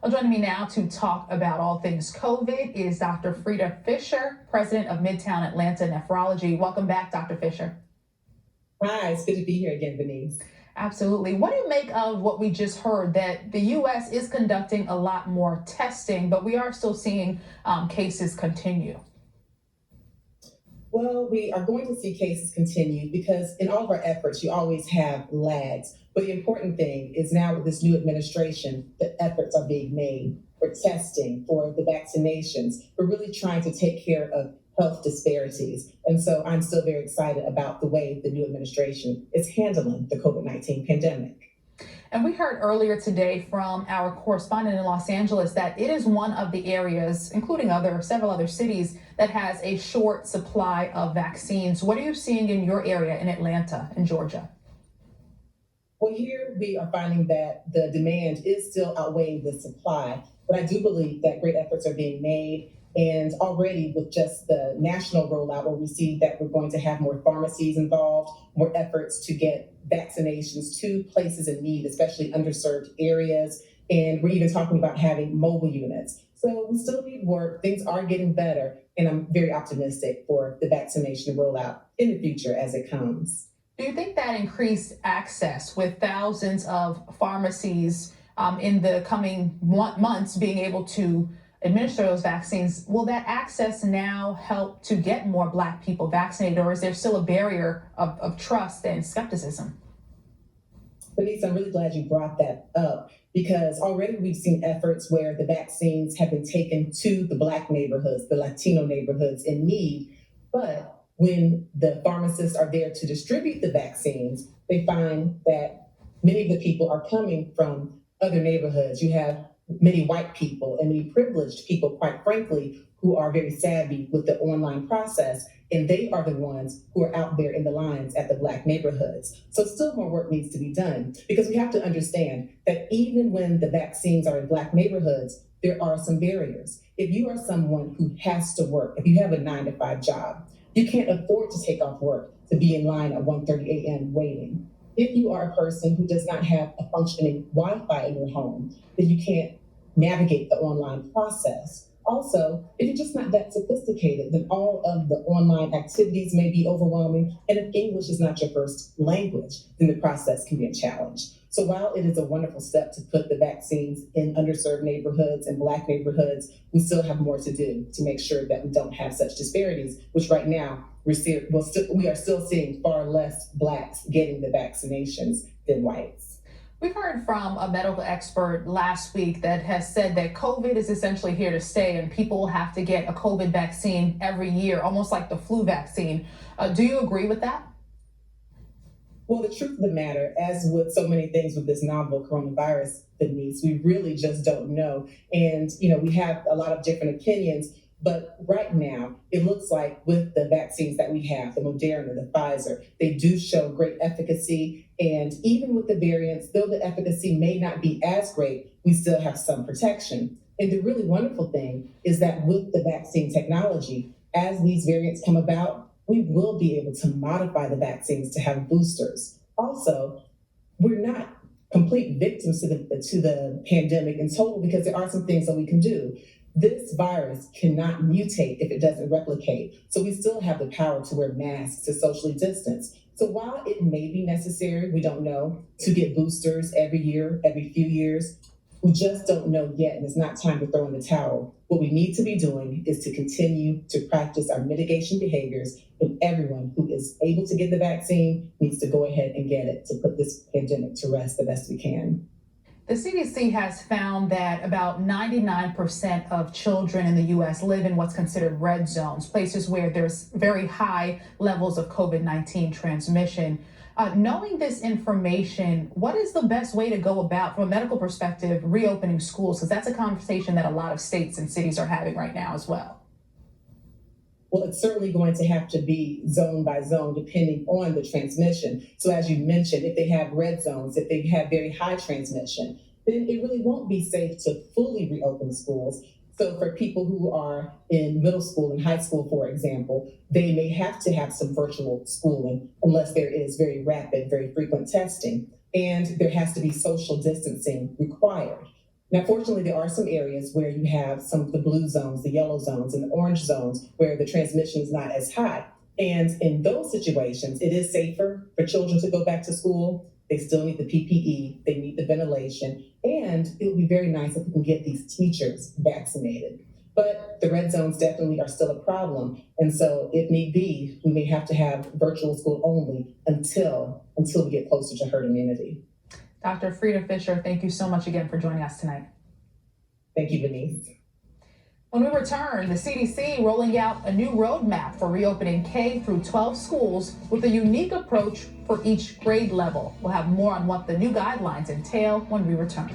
Well, joining me now to talk about all things COVID is Dr. Frita Fisher, president of Midtown Atlanta Nephrology. Welcome back, Dr. Fisher. Hi, it's good to be here again, Denise. Absolutely. What do you make of what we just heard that the U.S. is conducting a lot more testing, but we are still seeing cases continue? Well, we are going to see cases continue because in all of our efforts, you always have lags. But the important thing is now with this new administration, the efforts are being made for testing, for the vaccinations. We're really trying to take care of health disparities. And so I'm still very excited about the way the new administration is handling the COVID-19 pandemic. And we heard earlier today from our correspondent in Los Angeles that it is one of the areas, including several other cities, that has a short supply of vaccines. What are you seeing in your area in Atlanta and Georgia? Well, here we are finding that the demand is still outweighing the supply, but I do believe that great efforts are being made. And already with just the national rollout, where we see that we're going to have more pharmacies involved, more efforts to get vaccinations to places in need, especially underserved areas. And we're even talking about having mobile units. So we still need work. Things are getting better. And I'm very optimistic for the vaccination rollout in the future as it comes. Do you think that increased access with thousands of pharmacies in the coming months being able to administer those vaccines, will that access now help to get more Black people vaccinated, or is there still a barrier of trust and skepticism? Denise, I'm really glad you brought that up because already we've seen efforts where the vaccines have been taken to the Black neighborhoods, the Latino neighborhoods in need. But when the pharmacists are there to distribute the vaccines, they find that many of the people are coming from other neighborhoods. You have many white people and many privileged people, quite frankly, who are very savvy with the online process, and they are the ones who are out there in the lines at the Black neighborhoods. So still more work needs to be done because we have to understand that even when the vaccines are in Black neighborhoods, there are some barriers. If you are someone who has to work, if you have a 9-to-5 job, you can't afford to take off work to be in line at 1:30 a.m. waiting. If you are a person who does not have a functioning Wi-Fi in your home, then you can't navigate the online process. Also, if you're just not that sophisticated, then all of the online activities may be overwhelming. And if English is not your first language, then the process can be a challenge. So while it is a wonderful step to put the vaccines in underserved neighborhoods and Black neighborhoods, we still have more to do to make sure that we don't have such disparities, which right now we are still seeing far less Blacks getting the vaccinations than whites. We've heard from a medical expert last week that has said that COVID is essentially here to stay and people will have to get a COVID vaccine every year, almost like the flu vaccine. Do you agree with that? Well, the truth of the matter, as with so many things with this novel coronavirus, Denise, we really just don't know. And, we have a lot of different opinions. But right now, it looks like with the vaccines that we have, the Moderna, the Pfizer, they do show great efficacy. And even with the variants, though the efficacy may not be as great, we still have some protection. And the really wonderful thing is that with the vaccine technology, as these variants come about, we will be able to modify the vaccines to have boosters. Also, we're not complete victims to the pandemic in total because there are some things that we can do. This virus cannot mutate if it doesn't replicate. So we still have the power to wear masks, to socially distance. So while it may be necessary, we don't know, to get boosters every year, every few years, we just don't know yet, and it's not time to throw in the towel. What we need to be doing is to continue to practice our mitigation behaviors, and everyone who is able to get the vaccine needs to go ahead and get it to put this pandemic to rest the best we can. The CDC has found that about 99% of children in the U.S. live in what's considered red zones, places where there's very high levels of COVID-19 transmission. Knowing this information, what is the best way to go about, from a medical perspective, reopening schools? Because that's a conversation that a lot of states and cities are having right now as well. Well, it's certainly going to have to be zone by zone, depending on the transmission. So as you mentioned, if they have red zones, if they have very high transmission, then it really won't be safe to fully reopen schools. So for people who are in middle school and high school, for example, they may have to have some virtual schooling unless there is very rapid, very frequent testing. And there has to be social distancing required. Now, fortunately, there are some areas where you have some of the blue zones, the yellow zones, and the orange zones where the transmission is not as high. And in those situations, it is safer for children to go back to school. They still need the PPE, they need the ventilation, and it would be very nice if we can get these teachers vaccinated. But the red zones definitely are still a problem. And so if need be, we may have to have virtual school only until we get closer to herd immunity. Dr. Frita Fisher, thank you so much again for joining us tonight. Thank you, Denise. When we return, the CDC rolling out a new roadmap for reopening K through 12 schools with a unique approach for each grade level. We'll have more on what the new guidelines entail when we return.